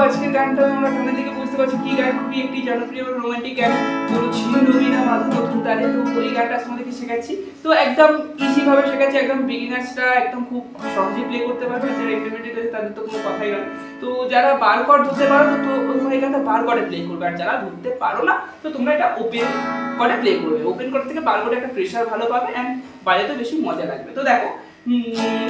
আজকের গানটা আমরা গানের দিকে বুঝতে পারছি কি গান, খুবই একটি জনপ্রিয় রোমান্টিক গান, তো ছিল রবিনা মাধু নতুন তারে। তো এই গানটা তোমাদেরকে শেখাচ্ছি, তো একদম ইজি ভাবে শেখাচ্ছি, একদম বিগিনার্সরা একদম খুব সহজে প্লে করতে পারবে, যারা ইন্টারমিডিয়েট আছে তাদের তো কোনো কথাই না। তো যারা বার কর্ড ধরতে পারো তো তোমরা এই গানটা বার কর্ডে প্লে করবে, আর যারা ধরতে পারো না তো তোমরা এটা ওপেন কর্ডে প্লে করবে। ওপেন কর্ড থেকে বার কর্ডে একটা প্রেশার ভালো পাবে অ্যান্ড বাজাতে বেশি মজা লাগবে। তো দেখো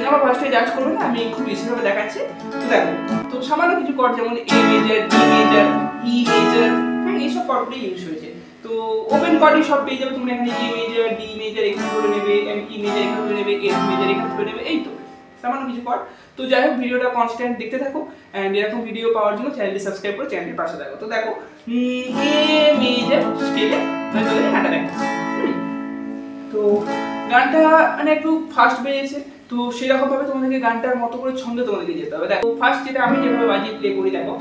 আমার ফার্স্টে জাজ করবে না, আমি খুব ইজিভাবে দেখাচ্ছি। তো দেখো, তো সামান্য কিছু কর্ড যেমন a major, D major, E major, হ্যাঁ এইসব কর্ডগুলো ইউজ হয়েছে। তো ওপেন কর্ডই সব পেয়ে যাবে তোমরা এখানে। এ মেজর, ডি মেজর এখানে ধরে নেবে, ই মেজর এখানে ধরে নেবে, এফ মেজর এখানে ধরে নেবে, এই তো সামান্য কিছু কর্ড। তো যাই হোক, ভিডিওটা কনস্ট্যান্ট দেখতে থাকো অ্যান্ড এরকম ভিডিও পাওয়ার জন্য চ্যানেলটি সাবস্ক্রাইব করে চ্যানেলের পাশে থাকো। তো দেখো এ মেজর স্কেলে গানটা দেখো। তো গানটা মানে একটু ফাস্ট বেজেছে, তো সেরকম ভাবে তোমাদেরকে গানটার মতো করে ছন্দ তোমাদেরকে যেতে হবে। দেখো ফার্স্ট যেটা আমি যেভাবে বাজিয়ে প্লে করি, দেখো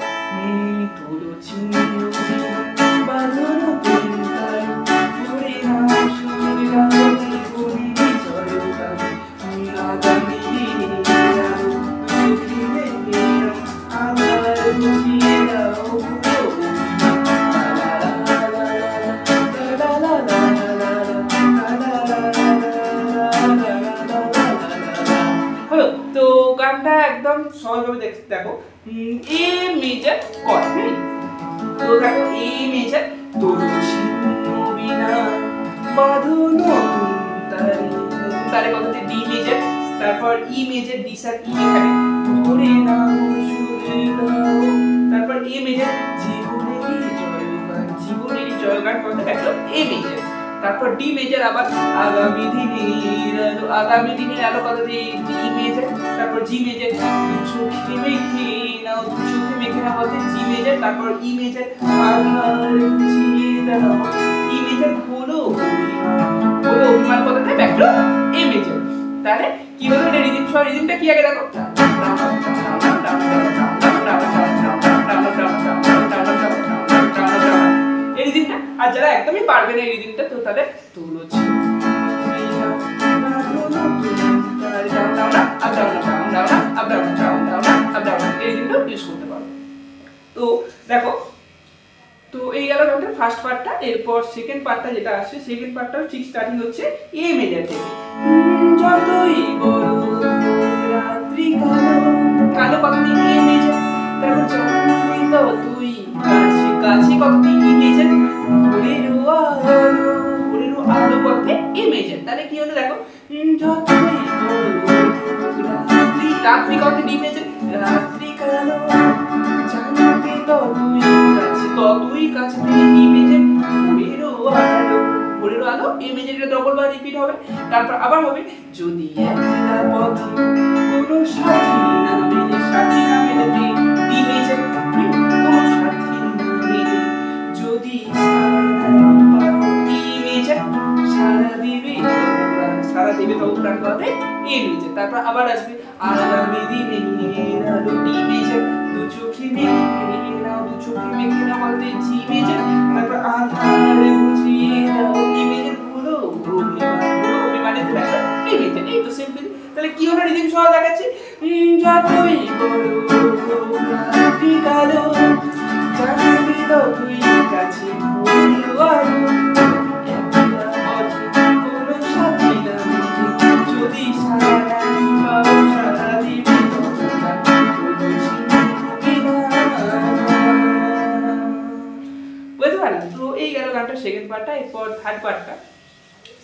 তো গানটা একদম সহজভাবে দেখো এ মেজর কর্ড, তো দেখো এ মেজর তোর বিনা বাঁধো নতুন তারে কথাতে ডি মেজর, তারপর ই মেজর, ডি সার ই এখানে ধরে নাও সুরে দাও, তারপর এ মেজর জীবনের জয়গান কথা দেখো এ মেজর, তারপর ডি মেজর আবার আগামী দিনের আলো কথা দিয়ে ডি মেজর, তারপর জি মেজর চোখে মেখে নাও বলতে জি মেজর, তারপর ই মেজর আধার বুঝিয়ে দাও, ই মেজর হলো অভিমান কথাতে ব্যাক টু এ মেজর। তাহলে কি হলো এটা রিদম সহ, রিদমটা কি আগে দেখো এই রিদমটা। আর যারা একদমই পারবে না এই রিদমটা, তো তাহলে তোলো এই রিদমটা ইউজ করতে পারো। তো দেখো, তো এই গেল গানটার ফার্স্ট পার্টটা। এরপর সেকেন্ড পার্টটা যেটা আসছে, সেকেন্ড পার্টটাও ঠিক স্টার্টিং হচ্ছে এ মেজর থেকে। যতই বড় রাত্রি কালো কথাটি এ মেজর, তারপর চন্দ্রিত তুই কাছে কথাটি ই মেজর, ভোরেরও আলো কথাটি এ মেজর। তাহলে কি হলো দেখো, যতই বড় রাত্রি কথাটি ডি মেজর, রাত্রি কালো চন্দ্রিত তুই কাছে ই মেজর, ভোরেরও আলো এ মেজর, এটা ডবল বার রিপিট হবে। তারপর আবার হবে যদি একলা পথে কোনো সাথী না মেলে, সাথী না মেলে ডি মেজর, কোনো সাথী না মেলে যদি ই মেজর, সারা দেবে তো প্রাণ কথা এ মেজর। তারপর আবার আসবে আগামী দিনের আলো ডি মেজর, দু চোখে মেখে নাও বলতে জি মেজর, তারপর আধার বুঝিয়ে দাও ই মেজর, হলো অভিমানে দেখো এ মেজর। এই তো সিম্পল। তাহলে কি হলো রিদম সহ দেখাচ্ছি, যতই বড় রাত্রি কালো জানবি তো তুই কাছে ভোরেরও আলো, কোনো সাথী না যদি সারা দিবি বুঝতে পারলাম। তো এই গেল গানটার সেকেন্ড পার্টটা। এরপর থার্ড পার্টটা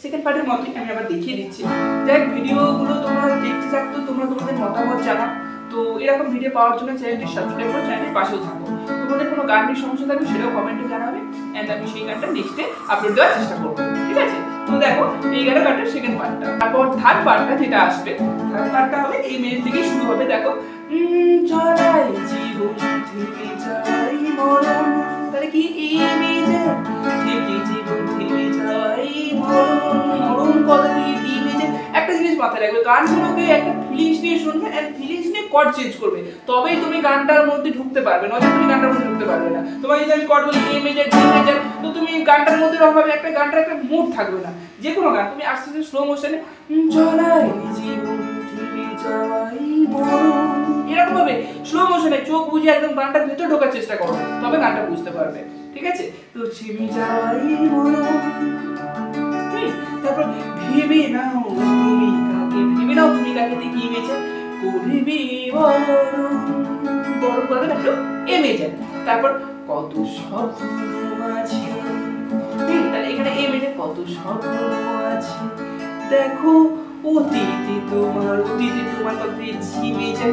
সেকেন্ড পার্টের মতোই আমি আবার দেখিয়ে দিচ্ছি। যাই ভিডিওগুলো তোমরা দেখতে থাকতো, তোমরা তোমাদের মতামত জানাও। তো এরকম ভিডিও পাওয়ার জন্য চ্যানেলটি সাবস্ক্রাইব করো, চ্যানেলের পাশেও থাকো। তোমাদের কোনো গান নিয়ে সমস্যা থাকবে সেটাও কমেন্টে জানাবে অ্যান্ড আমি সেই গানটা নেক্সটে আপলোড দেওয়ার চেষ্টা করবো, ঠিক আছে? তো দেখো এই গেল গানটার সেকেন্ড পার্টটা। তারপর থার্ড পার্টটা যেটা আসবে, থার্ড পার্টটা হবে এই মেয়ের থেকেই শুরু হবে। দেখো চলাই জীবন থেকে যাই মরণ, তাহলে কি এই মেজর থেকে জীবন থেকে যাই মরণ কথা দিয়ে ডি মেজর। একটা জিনিস মাথায় রাখবে, গানগুলোকে একটা ফিলিংস নিয়ে শুনবে এন্ড ফিলিংস নিয়ে কর্ড চেঞ্জ করবে, তবেই তুমি গানটার মধ্যে ঢুকতে পারবে, নয়তো তুমি গানটার মধ্যে ঢুকতে পারবে না। তোমার যদি আমি কর্ড বলি এ মেজর ডি মেজর, তো তুমি গানটার মধ্যে রকম একটা গানটার একটা মুড থাকবে না। যে কোনো গান তুমি আস্তে আস্তে স্লো মোশনে চলাই জীবন থেকে যাই মরণ এরকম ভাবে স্লো মোশনে চোখ বুঝে একদম গানটার ভেতর ঢোকার চেষ্টা করো, তবে গানটা বুঝতে পারবে। ঠিক আছে? তো ছিমি যাই মরণ, তারপর ভেবে নাও তুমি কাকে, ভেবে নাও তুমি কাকে কি মেজে করবি বরণ, বড় করে দেখো এ মেজে। তারপর কত স্বপ্ন আছে, তাহলে এখানে এ মেজে কত স্বপ্ন আছে দেখো অতীতে তোমার, অতীতে তোমার কথা ছি মেজে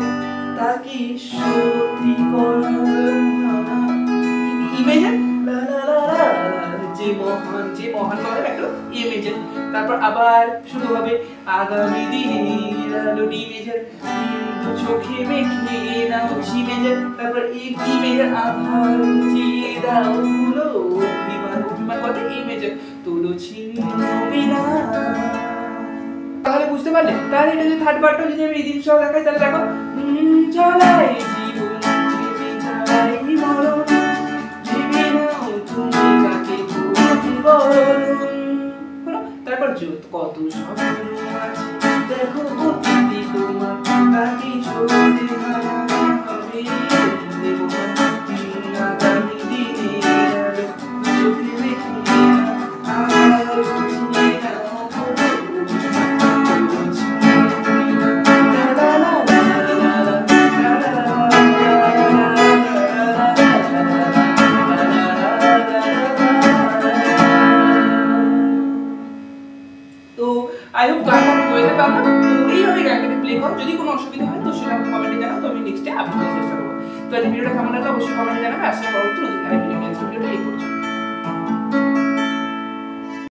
তাকে সত্যি করা ইমেজে লা লা লা লা যে মহান, যে মহান করে একটা ইমেজে। তারপর আবার শুরু হবে আগামী দিনের আলো ইমেজের চোখে মেখে নাও ইমেজে। তারপর এই ইমেজের আধার মুছিয়ে দাও হলো অভিমান, অভিমান করে ইমেজে তোলো ছিন্নবিনা। তাহলে বুঝতে পারলে? তাহলে এটা যদি থার্ড পার্টটা যদি আমি রিদিম সহ দেখাই তাহলে দেখো চলাই জীবন ভেবে যাই মরণ, ভেবে নাও তুমি কাকে করবি বরণ। তারপর কত স্বপ্ন আছে দেখো অতীতে তোমার তাকে চলতে হবে দেবো আগামী দিনে আলো চোখে রেখে আর বুঝিয়ে নাও আই হোপ গানটা আমি বলতে পারলাম। তো এইভাবে গানটাকে প্লে করো, যদি কোনো অসুবিধা হয় তো সেটা আমাকে কমেন্টে জানাও, তো আমি নেক্সটে আপলোড করার চেষ্টা করবো। তো এই ভিডিওটা কেমন লাগলো অবশ্যই কমেন্টে জানাবে। আসলে পরবর্তী নতুন ভিডিও নিয়ে আসবো। ভিডিওটা এই পর্যন্ত।